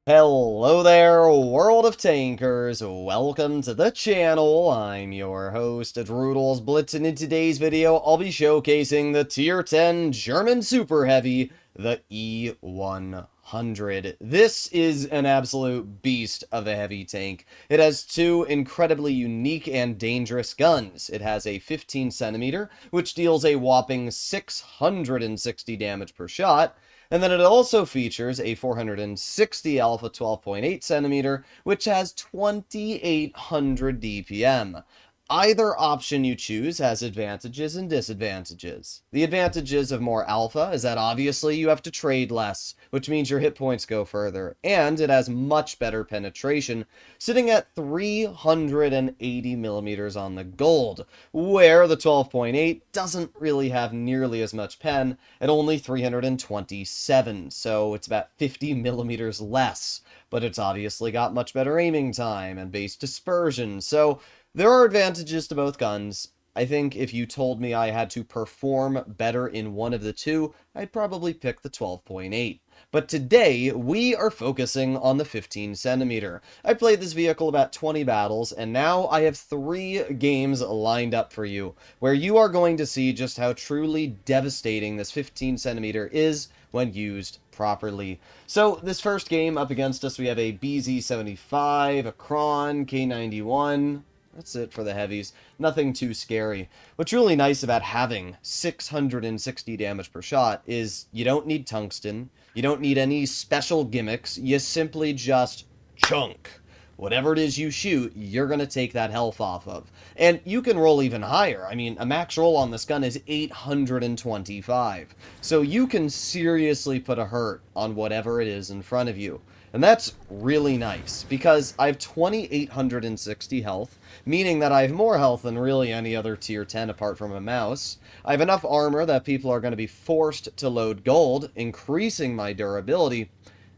Hello there, world of tankers. Welcome to the channel. I'm your host, DADDIE'S Blitz, and in today's video, I'll be showcasing the Tier 10 German Super Heavy, the E100. This is an absolute beast of a heavy tank. It has two incredibly unique and dangerous guns. It has a 15 centimeter, which deals a whopping 660 damage per shot, and then it also features a 460 Alpha 12.8 centimeter, which has 2800 DPM. Either option you choose has advantages and disadvantages. The advantages of more alpha is that obviously you have to trade less, which means your hit points go further, and it has much better penetration, sitting at 380 millimeters on the gold, where the 12.8 doesn't really have nearly as much pen at only 327, so it's about 50 millimeters less, but it's obviously got much better aiming time and base dispersion, so there are advantages to both guns. I think if you told me I had to perform better in one of the two, I'd probably pick the 12.8. But today, we are focusing on the 15 centimeter. I played this vehicle about 20 battles, and now I have 3 games lined up for you, where you are going to see just how truly devastating this 15 centimeter is when used properly. So this first game up against us, we have a BZ75, a Kron, K91. That's it for the heavies. Nothing too scary. What's really nice about having 660 damage per shot is you don't need tungsten. You don't need any special gimmicks. You simply just chunk. Whatever it is you shoot, you're going to take that health off of. And you can roll even higher. I mean, a max roll on this gun is 825. So you can seriously put a hurt on whatever it is in front of you. And that's really nice, because I have 2,860 health, meaning that I have more health than really any other tier 10 apart from a mouse. I have enough armor that people are going to be forced to load gold, increasing my durability,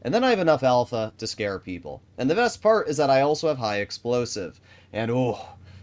and then I have enough alpha to scare people. And the best part is that I also have high explosive, and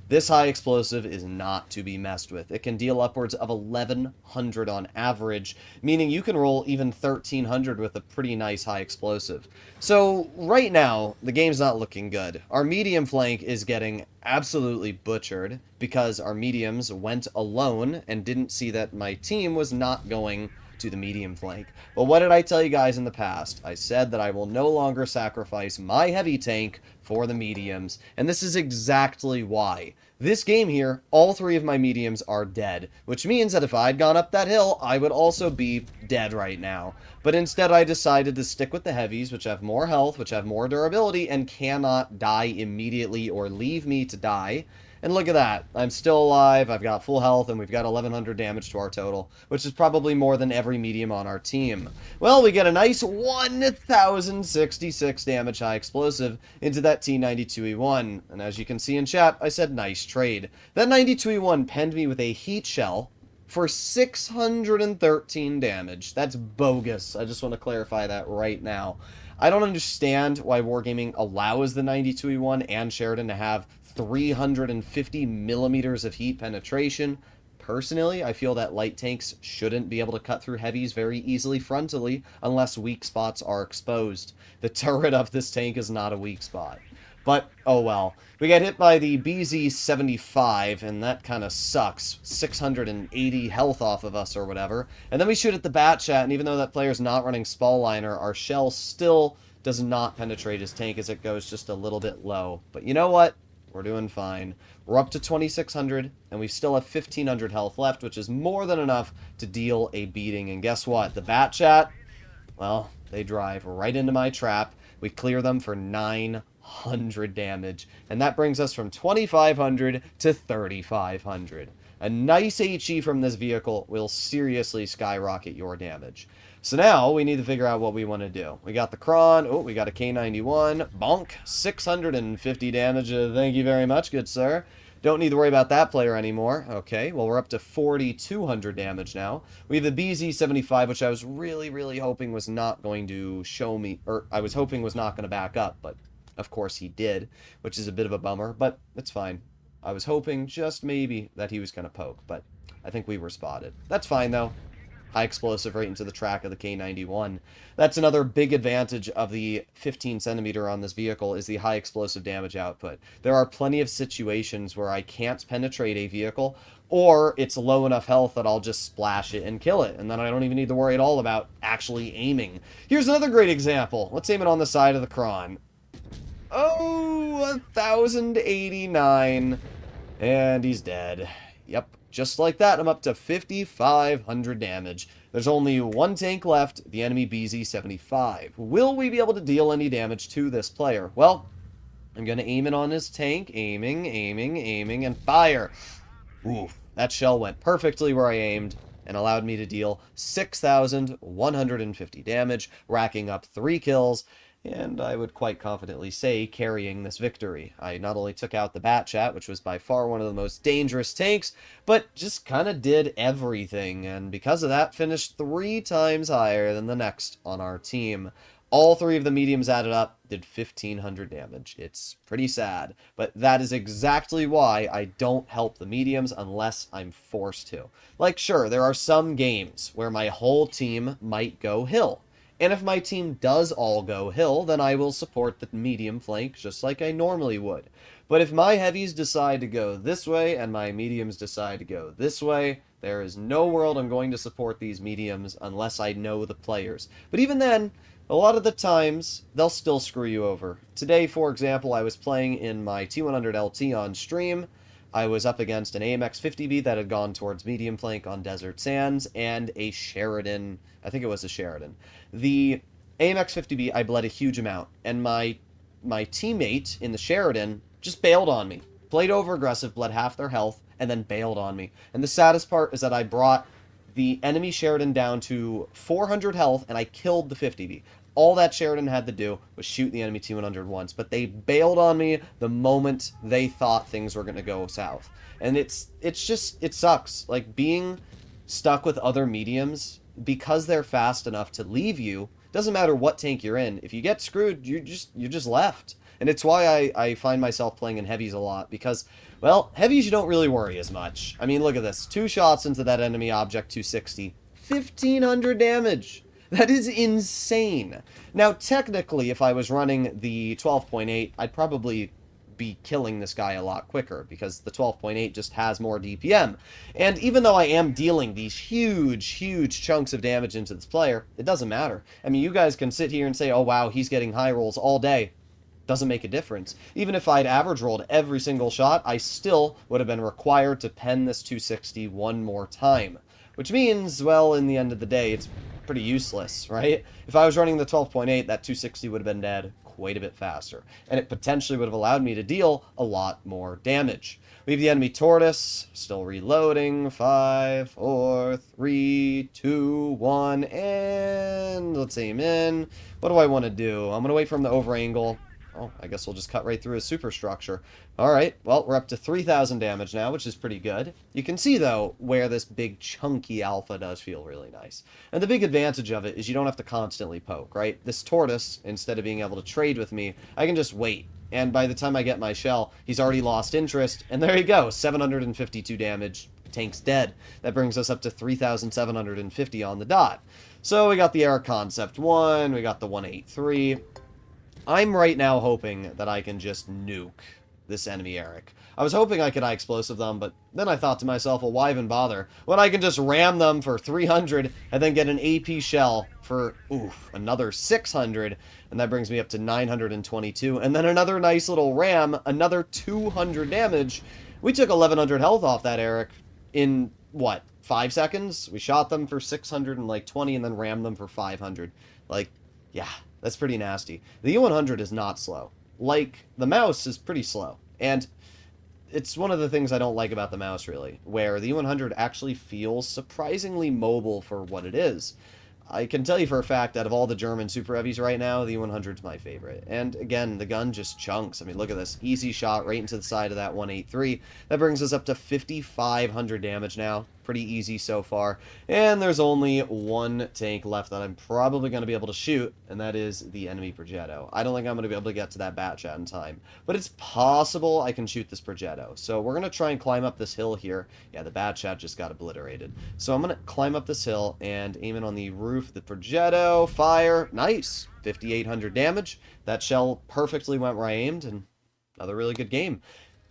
this high explosive is not to be messed with. It can deal upwards of 1100 on average, meaning you can roll even 1300 with a pretty nice high explosive. So right now, the game's not looking good. Our medium flank is getting absolutely butchered because our mediums went alone and didn't see that my team was not going to the medium flank. But what did I tell you guys in the past? I said that I will no longer sacrifice my heavy tank for the mediums, and this is exactly why. This game here, all 3 of my mediums are dead, which means that if I'd gone up that hill, I would also be dead right now. But instead I decided to stick with the heavies, which have more health, which have more durability, and cannot die immediately or leave me to die. And look at that. I'm still alive, I've got full health, and we've got 1100 damage to our total, which is probably more than every medium on our team. Well, we get a nice 1066 damage high explosive into that T92E1. And as you can see in chat, I said nice trade. That 92E1 penned me with a heat shell for 613 damage. That's bogus. I just want to clarify that right now. I don't understand why Wargaming allows the 92E1 and Sheridan to have 350 millimeters of heat penetration. Personally, I feel that light tanks shouldn't be able to cut through heavies very easily frontally unless weak spots are exposed. The turret of this tank is not a weak spot. But, oh well. We get hit by the BZ75, and that kind of sucks. 680 health off of us or whatever. And then we shoot at the bat chat, and even though that player's not running Spallliner, our shell still does not penetrate his tank as it goes just a little bit low. But you know what? We're doing fine. We're up to 2600, and we still have 1500 health left, which is more than enough to deal a beating. And guess what? The bat chat, well, they drive right into my trap. We clear them for 900 damage, and that brings us from 2500 to 3500. A nice HE from this vehicle will seriously skyrocket your damage. So now we need to figure out what we want to do. We got the Kron. Oh, we got a K91. Bonk. 650 damage. Thank you very much, good sir. Don't need to worry about that player anymore. Okay, well, we're up to 4,200 damage now. We have the BZ75, which I was really hoping was not going to show me, or I was hoping was not going to back up, but of course he did, which is a bit of a bummer, but it's fine. I was hoping just maybe that he was going to poke, but I think we were spotted. That's fine, though. high explosive right into the track of the K91. That's another big advantage of the 15 centimeter on this vehicle, is the high explosive damage output. There are plenty of situations where I can't penetrate a vehicle, or it's low enough health that I'll just splash it and kill it, and then I don't even need to worry at all about actually aiming. Here's another great example. Let's aim it on the side of the Kron. Oh, 1,089. And he's dead. Yep, just like that, I'm up to 5,500 damage. There's only one tank left, the enemy BZ-75. Will we be able to deal any damage to this player? Well, I'm going to aim it on his tank. Aiming, aiming, aiming, and fire. Oof, that shell went perfectly where I aimed and allowed me to deal 6,150 damage, racking up 3 kills, and I would quite confidently say carrying this victory. I not only took out the Bat Chat, which was by far one of the most dangerous tanks, but just kind of did everything, and because of that, finished 3 times higher than the next on our team. All 3 of the mediums added up did 1,500 damage. It's pretty sad, but that is exactly why I don't help the mediums unless I'm forced to. Like, sure, there are some games where my whole team might go hill. And if my team does all go hill, then I will support the medium flank just like I normally would. But if my heavies decide to go this way and my mediums decide to go this way, there is no world I'm going to support these mediums unless I know the players. But even then, a lot of the times, they'll still screw you over. Today, for example, I was playing in my T100 LT on stream. I was up against an AMX 50B that had gone towards medium flank on Desert Sands, and a Sheridan. I think it was a Sheridan. The AMX 50B, I bled a huge amount, and my teammate in the Sheridan just bailed on me. Played over aggressive, bled half their health, and then bailed on me. And the saddest part is that I brought the enemy Sheridan down to 400 health, and I killed the 50B. All that Sheridan had to do was shoot the enemy T100 once, but they bailed on me the moment they thought things were going to go south. And it sucks. Like, being stuck with other mediums, because they're fast enough to leave you, doesn't matter what tank you're in. If you get screwed, you're just left. And it's why I find myself playing in heavies a lot, because, well, heavies you don't really worry as much. I mean, look at this. 2 shots into that enemy object, 260. 1,500 damage. That is insane. Now, technically, if I was running the 12.8, I'd probably be killing this guy a lot quicker, because the 12.8 just has more DPM. And even though I am dealing these huge chunks of damage into this player, it doesn't matter. I mean, you guys can sit here and say, oh wow, he's getting high rolls all day. Doesn't make a difference. Even if I'd average rolled every single shot, I still would have been required to pen this 260 one more time. Which means, well, in the end of the day, it's pretty useless, right? If I was running the 12.8, that 260 would have been dead quite a bit faster, and it potentially would have allowed me to deal a lot more damage. We have the enemy Tortoise, still reloading. 5, 4, 3, 2, 1, and let's aim in. What do I want to do? I'm going to wait for him to over-angle. Oh, I guess we'll just cut right through his superstructure. Alright, well, we're up to 3,000 damage now, which is pretty good. You can see, though, where this big chunky alpha does feel really nice. And the big advantage of it is you don't have to constantly poke, right? This Tortoise, instead of being able to trade with me, I can just wait. And by the time I get my shell, he's already lost interest, and there you go, 752 damage, tank's dead. That brings us up to 3,750 on the dot. So we got the Air Concept 1, we got the 183... I'm right now hoping that I can just nuke this enemy Eric. I was hoping I could high explosive them, but then I thought to myself, well, why even bother when I can just ram them for 300 and then get an AP shell for, another 600, and that brings me up to 922, and then another nice little ram, another 200 damage. We took 1,100 health off that Eric in, what, 5 seconds? We shot them for 620 and then rammed them for 500. Like, yeah. That's pretty nasty. The E100 is not slow. Like, the mouse is pretty slow. And it's one of the things I don't like about the mouse, really, where the E100 actually feels surprisingly mobile for what it is. I can tell you for a fact, out of all the German super heavies right now, the 100's my favorite. And again, the gun just chunks. I mean, look at this. Easy shot right into the side of that 183. That brings us up to 5,500 damage now. Pretty easy so far. And there's only one tank left that I'm probably going to be able to shoot, and that is the enemy Progetto. I don't think I'm going to be able to get to that bat chat in time, but it's possible I can shoot this Progetto. So we're going to try and climb up this hill here. Yeah, the bat chat just got obliterated. So I'm going to climb up this hill and aim it on the roof of the Progetto. Fire. Nice. 5,800 damage. That shell perfectly went where I aimed, and another really good game.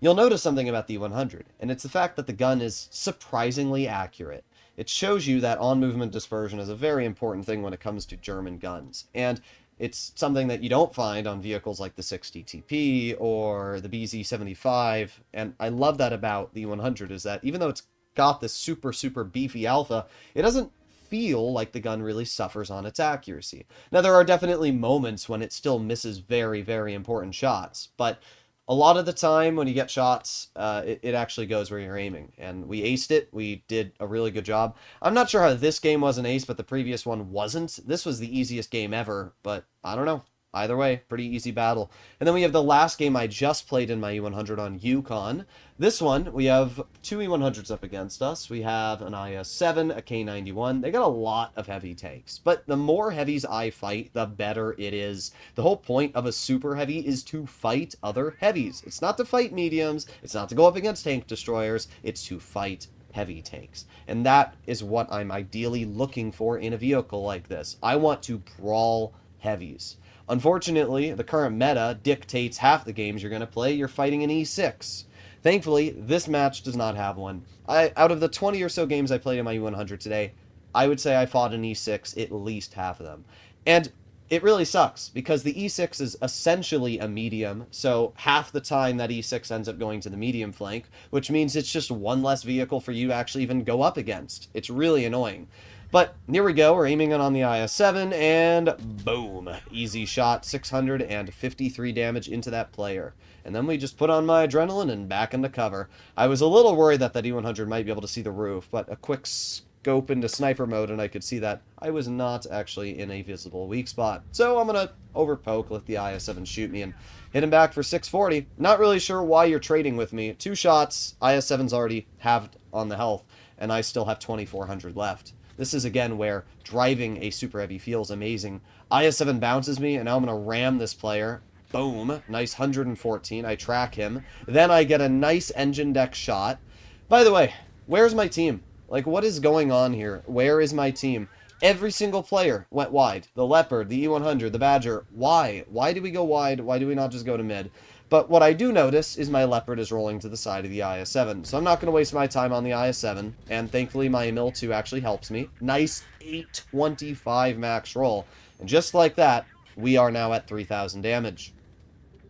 You'll notice something about the 100, and it's the fact that the gun is surprisingly accurate. It shows you that on-movement dispersion is a very important thing when it comes to German guns, and it's something that you don't find on vehicles like the 60TP or the BZ75, and I love that about the 100, is that even though it's got this super, super beefy alpha, it doesn't feel like the gun really suffers on its accuracy. Now, there are definitely moments when it still misses very, very important shots, but a lot of the time when you get shots, it actually goes where you're aiming. And we aced it. We did a really good job. I'm not sure how this game was an ace, but the previous one wasn't. This was the easiest game ever, but I don't know. Either way, pretty easy battle. And then we have the last game I just played in my E100 on Yukon. This one, we have two E100s up against us. We have an IS-7, a K91. They got a lot of heavy tanks. But the more heavies I fight, the better it is. The whole point of a super heavy is to fight other heavies. It's not to fight mediums. It's not to go up against tank destroyers. It's to fight heavy tanks. And that is what I'm ideally looking for in a vehicle like this. I want to brawl heavies. Unfortunately, the current meta dictates half the games you're going to play, you're fighting an E6. Thankfully, this match does not have one. Out of the 20 or so games I played in my U100 today, I would say I fought an E6 at least half of them. And it really sucks, because the E6 is essentially a medium, so half the time that E6 ends up going to the medium flank, which means it's just one less vehicle for you to actually even go up against. It's really annoying. But here we go, we're aiming it on the IS-7, and boom, easy shot, 653 damage into that player. And then we just put on my adrenaline and back into cover. I was a little worried that E100 might be able to see the roof, but a quick scope into sniper mode and I could see that I was not actually in a visible weak spot. So I'm going to overpoke, let the IS-7 shoot me, and hit him back for 640. Not really sure why you're trading with me. 2 shots, IS-7's already halved on the health, and I still have 2,400 left. This is, again, where driving a super heavy feels amazing. IS-7 bounces me, and now I'm going to ram this player. Boom. Nice 114. I track him. Then I get a nice engine deck shot. By the way, where's my team? Like, what is going on here? Where is my team? Every single player went wide. The Leopard, the E100, the Badger. Why? Why do we go wide? Why do we not just go to mid? But what I do notice is my Leopard is rolling to the side of the IS-7. So I'm not going to waste my time on the IS-7. And thankfully my Emil-2 actually helps me. Nice 825 max roll. And just like that, we are now at 3,000 damage.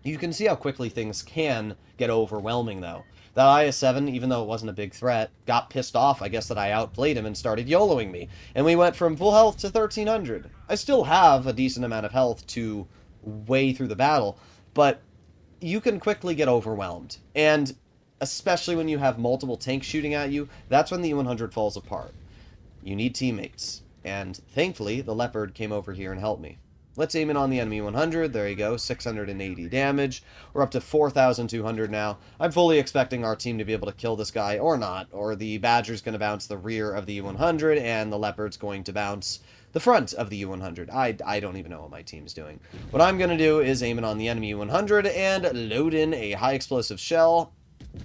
You can see how quickly things can get overwhelming though. That IS-7, even though it wasn't a big threat, got pissed off, I guess, that I outplayed him and started YOLOing me. And we went from full health to 1,300. I still have a decent amount of health to way through the battle, but you can quickly get overwhelmed. And especially when you have multiple tanks shooting at you, that's when the E100 falls apart. You need teammates. And thankfully, the Leopard came over here and helped me. Let's aim it on the enemy 100. There you go, 680 damage. We're up to 4,200 now. I'm fully expecting our team to be able to kill this guy, or not. Or the Badger's going to bounce the rear of the U100, and the Leopard's going to bounce the front of the U100. I don't even know what my team's doing. What I'm going to do is aim it on the enemy U100 and load in a high explosive shell.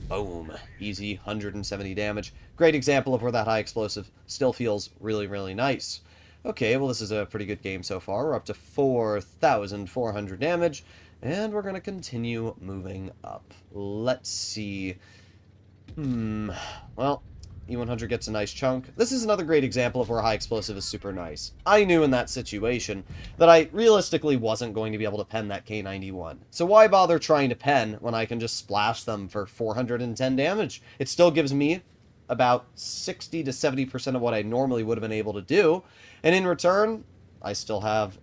Boom. Easy, 170 damage. Great example of where that high explosive still feels really, really nice. Okay, well this is a pretty good game so far. We're up to 4,400 damage, and we're going to continue moving up. Let's see. Well, E100 gets a nice chunk. This is another great example of where high explosive is super nice. I knew in that situation that I realistically wasn't going to be able to pen that K91. So why bother trying to pen when I can just splash them for 410 damage? It still gives me about 60 to 70% of what I normally would have been able to do. And in return, I still have,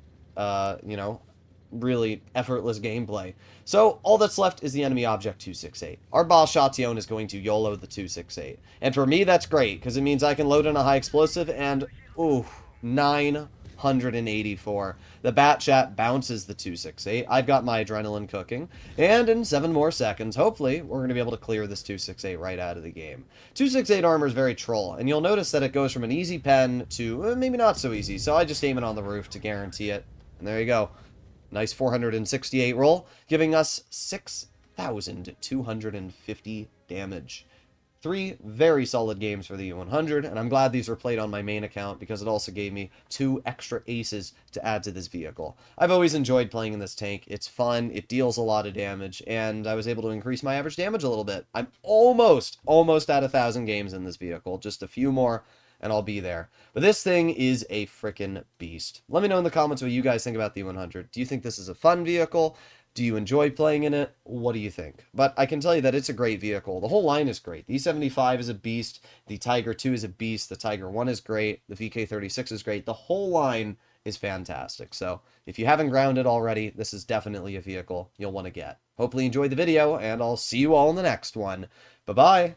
really effortless gameplay. So all that's left is the enemy object 268. Our boss Chatillon is going to YOLO the 268. And for me, that's great, because it means I can load in a high explosive and, ooh, 9 684. The Bat Chat bounces the 268. I've got my adrenaline cooking. And in 7 more seconds, hopefully, we're going to be able to clear this 268 right out of the game. 268 armor is very troll, and you'll notice that it goes from an easy pen to maybe not so easy. So I just aim it on the roof to guarantee it. And there you go. Nice 468 roll, giving us 6,250 damage. 3 very solid games for the U100, and I'm glad these were played on my main account because it also gave me 2 extra aces to add to this vehicle. I've always enjoyed playing in this tank. It's fun, it deals a lot of damage, and I was able to increase my average damage a little bit. I'm almost at 1,000 games in this vehicle. Just a few more, and I'll be there. But this thing is a frickin' beast. Let me know in the comments what you guys think about the U100. Do you think this is a fun vehicle? Do you enjoy playing in it? What do you think? But I can tell you that it's a great vehicle. The whole line is great. The E75 is a beast. The Tiger 2 is a beast. The Tiger 1 is great. The VK36 is great. The whole line is fantastic. So if you haven't grounded already, this is definitely a vehicle you'll want to get. Hopefully you enjoyed the video, and I'll see you all in the next one. Bye-bye.